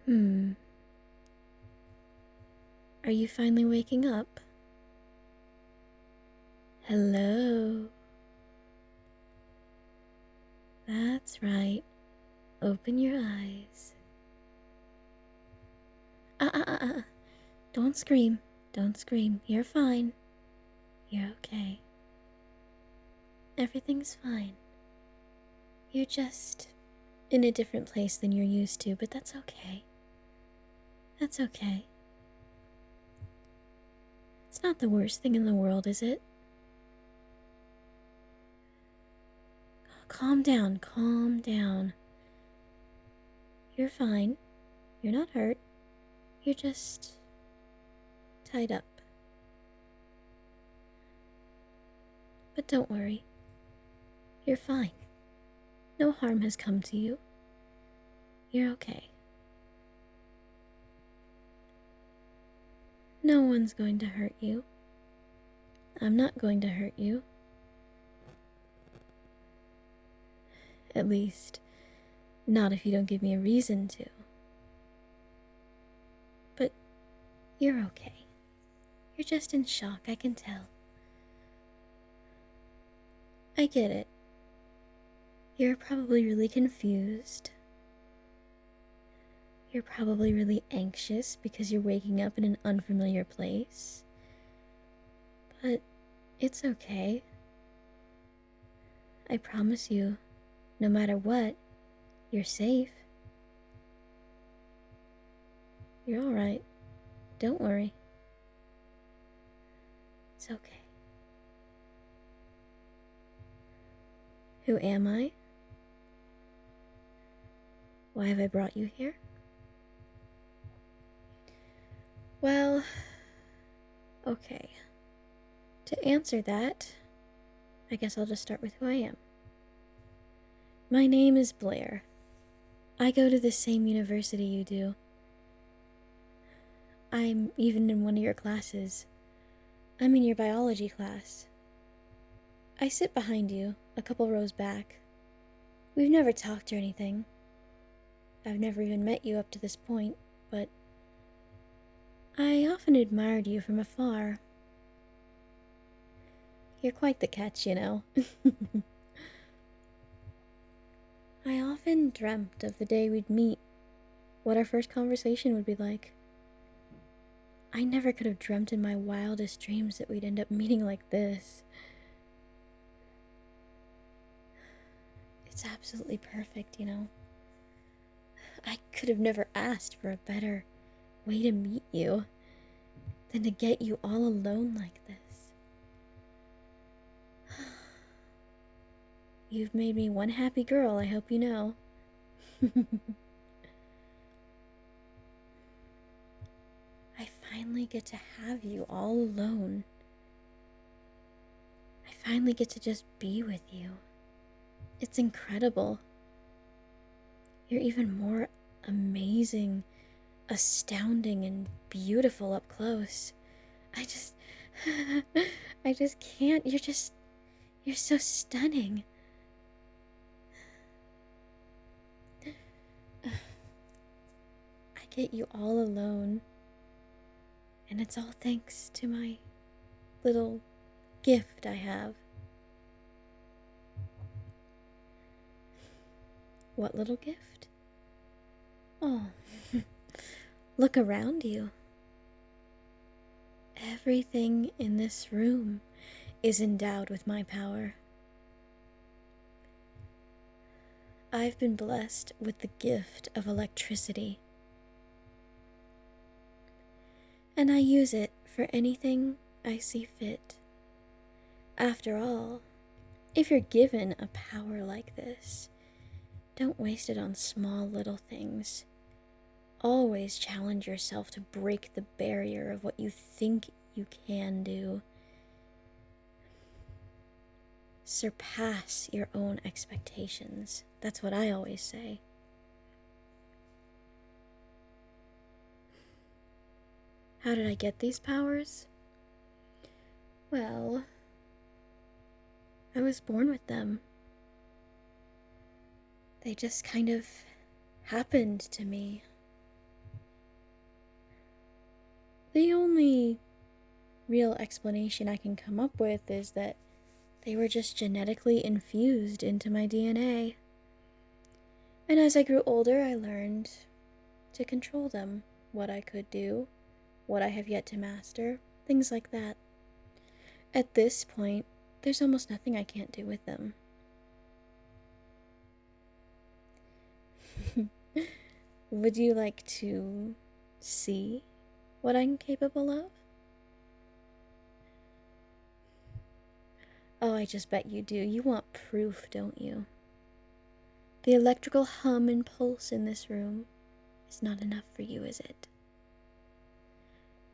Hmm. Are you finally waking up? Hello. That's right. Open your eyes. Ah. Don't scream. Don't scream. You're fine. You're okay. Everything's fine. You're just in a different place than you're used to, but that's okay. That's okay. It's not the worst thing in the world, is it? Calm down, calm down. You're fine. You're not hurt. You're just tied up. But don't worry. You're fine. No harm has come to you. You're okay. No one's going to hurt you. I'm not going to hurt you. At least, not if you don't give me a reason to. But you're okay. You're just in shock, I can tell. I get it. You're probably really confused. You're probably really anxious because you're waking up in an unfamiliar place. But it's okay. I promise you, no matter what, you're safe. You're alright. Don't worry. It's okay. Who am I? Why have I brought you here? Well, okay. To answer that, I guess I'll just start with who I am. My name is Blair. I go to the same university you do. I'm even in one of your classes. I'm in your biology class. I sit behind you, a couple rows back. We've never talked or anything. I've never even met you up to this point, but I often admired you from afar. You're quite the catch, you know. I often dreamt of the day we'd meet, what our first conversation would be like. I never could have dreamt in my wildest dreams that we'd end up meeting like this. It's absolutely perfect, you know. I could have never asked for a better way to meet you than to get you all alone like this. You've made me one happy girl, I hope you know. I finally get to have you all alone. I finally get to just be with you. It's incredible. You're even more amazing, astounding, and beautiful up close. I just... I just can't. You're so stunning. I get you all alone. And it's all thanks to my little gift I have. What little gift? Oh, look around you. Everything in this room is endowed with my power. I've been blessed with the gift of electricity. And I use it for anything I see fit. After all, if you're given a power like this, don't waste it on small little things. Always challenge yourself to break the barrier of what you think you can do. Surpass your own expectations. That's what I always say. How did I get these powers? Well, I was born with them. They just kind of happened to me. The only real explanation I can come up with is that they were just genetically infused into my DNA. And as I grew older, I learned to control them, what I could do, what I have yet to master, things like that. At this point, there's almost nothing I can't do with them. Would you like to see what I'm capable of? Oh, I just bet you do. You want proof, don't you? The electrical hum and pulse in this room is not enough for you, is it?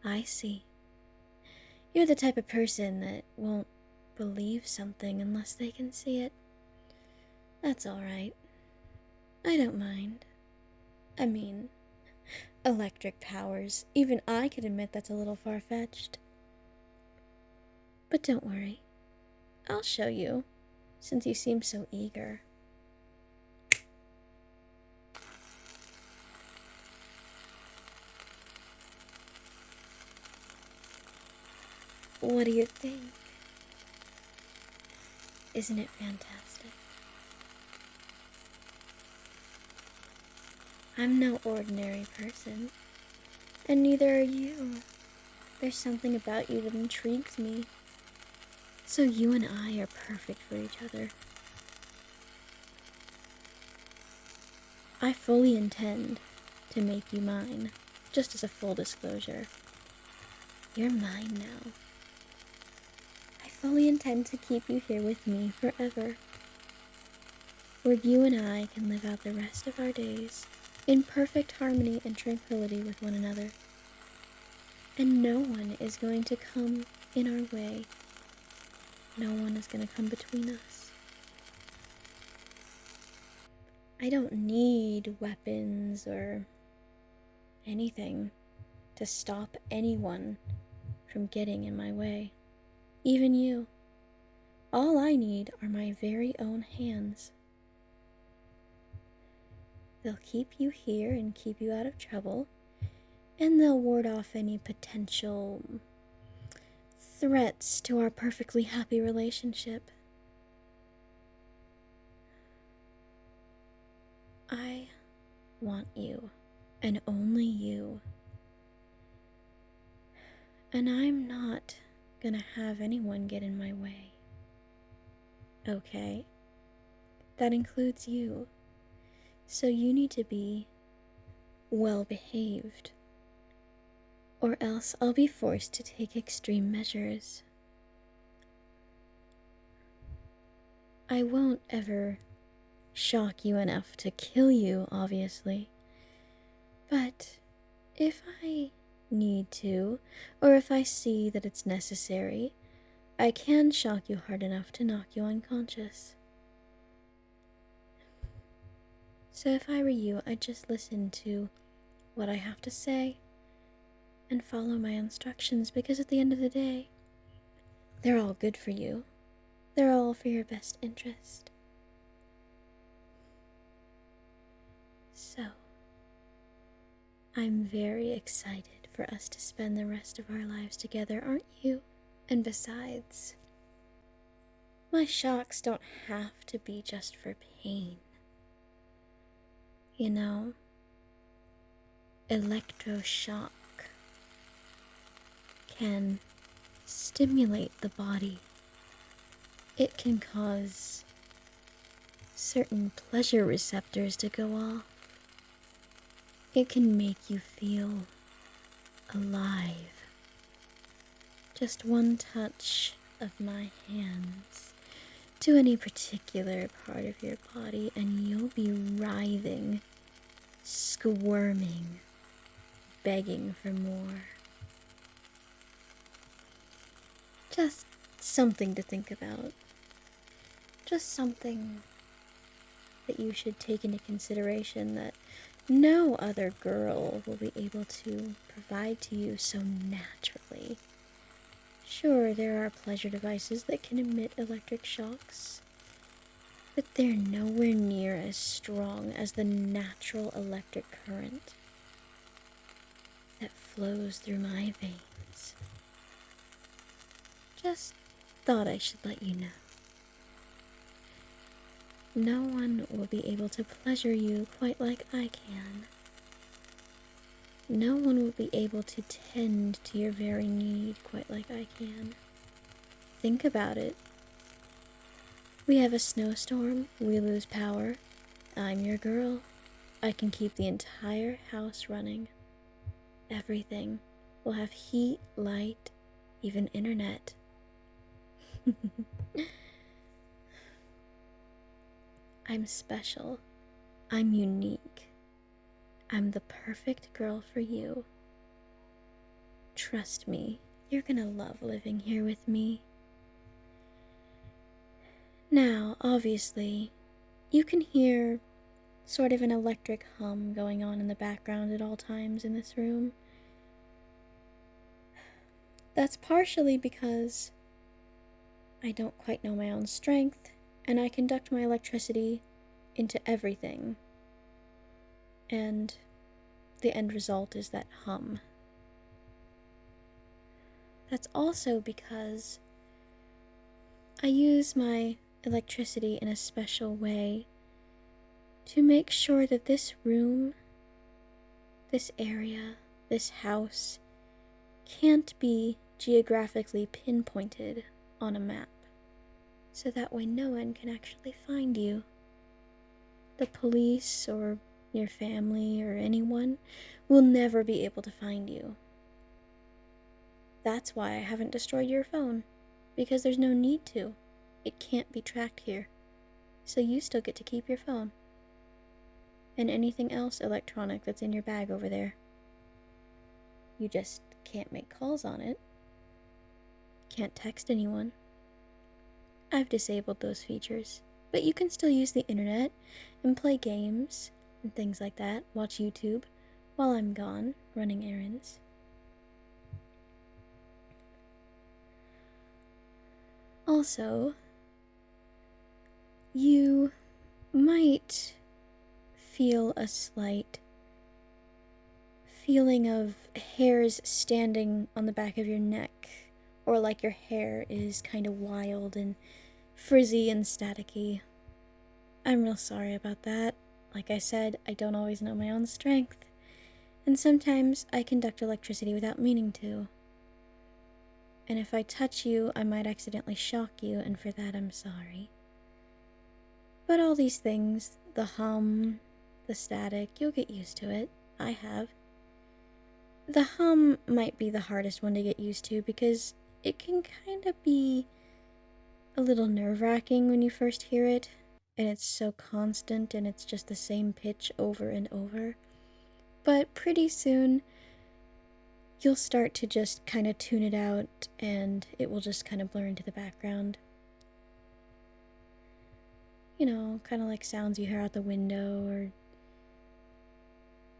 I see. You're the type of person that won't believe something unless they can see it. That's alright. I don't mind. I mean, electric powers. Even I could admit that's a little far-fetched. But don't worry. I'll show you, since you seem so eager. What do you think? Isn't it fantastic? I'm no ordinary person, and neither are you. There's something about you that intrigues me. So you and I are perfect for each other. I fully intend to make you mine, just as a full disclosure. You're mine now. I fully intend to keep you here with me forever, where you and I can live out the rest of our days in perfect harmony and tranquility with one another. And no one is going to come in our way. No one is going to come between us. I don't need weapons or anything to stop anyone from getting in my way. Even you. All I need are my very own hands. They'll keep you here and keep you out of trouble, and they'll ward off any potential threats to our perfectly happy relationship. I want you, and only you. And I'm not gonna have anyone get in my way. Okay? That includes you. So you need to be well behaved, or else I'll be forced to take extreme measures. I won't ever shock you enough to kill you, obviously. But if I need to, or if I see that it's necessary, I can shock you hard enough to knock you unconscious. So if I were you, I'd just listen to what I have to say and follow my instructions, because at the end of the day, they're all good for you. They're all for your best interest. So, I'm very excited for us to spend the rest of our lives together, aren't you? And besides, my shocks don't have to be just for pain. You know, electroshock can stimulate the body. It can cause certain pleasure receptors to go off. It can make you feel alive. Just one touch of my hands to any particular part of your body, and you'll be writhing, squirming, begging for more. Just something to think about. Just something that you should take into consideration that no other girl will be able to provide to you so naturally. Sure, there are pleasure devices that can emit electric shocks, but they're nowhere near as strong as the natural electric current. that flows through my veins. Just thought I should let you know. No one will be able to pleasure you quite like I can. No one will be able to tend to your very need quite like I can. Think about it. We have a snowstorm, we lose power. I'm your girl. I can keep the entire house running. Everything will have heat, light, even internet. I'm special. I'm unique. I'm the perfect girl for you. Trust me, you're gonna love living here with me. Now, obviously, you can hear sort of an electric hum going on in the background at all times in this room. That's partially because I don't quite know my own strength, and I conduct my electricity into everything. And the end result is that hum. That's also because I use my electricity in a special way to make sure that this room, this area, this house can't be geographically pinpointed on a map, so that way no one can actually find you. The police or your family or anyone will never be able to find you. That's why I haven't destroyed your phone, because there's no need to. It can't be tracked here, so you still get to keep your phone. And anything else electronic that's in your bag over there. You just can't make calls on it. Can't text anyone. I've disabled those features, but you can still use the internet and play games and things like that, watch YouTube while I'm gone running errands. Also, you might feel a slight feeling of hairs standing on the back of your neck, or like your hair is kind of wild and frizzy and staticky. I'm real sorry about that. Like I said, I don't always know my own strength, and sometimes I conduct electricity without meaning to. And if I touch you, I might accidentally shock you, and for that I'm sorry. But all these things, the hum, the static, you'll get used to it. I have. The hum might be the hardest one to get used to because it can kind of be a little nerve-wracking when you first hear it, and it's so constant and it's just the same pitch over and over. But pretty soon, you'll start to just kind of tune it out, and it will just kind of blur into the background. You know, kind of like sounds you hear out the window, or,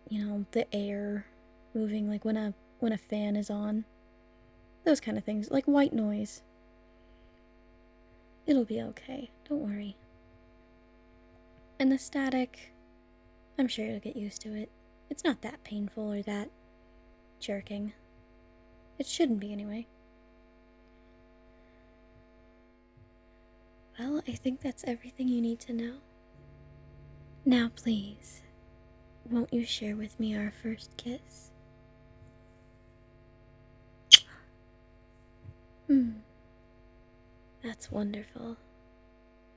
you know, the air moving, like when a fan is on. Those kind of things, like white noise. It'll be okay, don't worry. And the static, I'm sure you'll get used to it. It's not that painful or that jerking. It shouldn't be anyway. Well, I think that's everything you need to know. Now please, won't you share with me our first kiss? That's wonderful.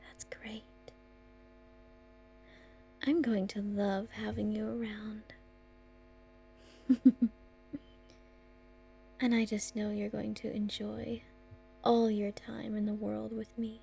That's great. I'm going to love having you around. And I just know you're going to enjoy all your time in the world with me.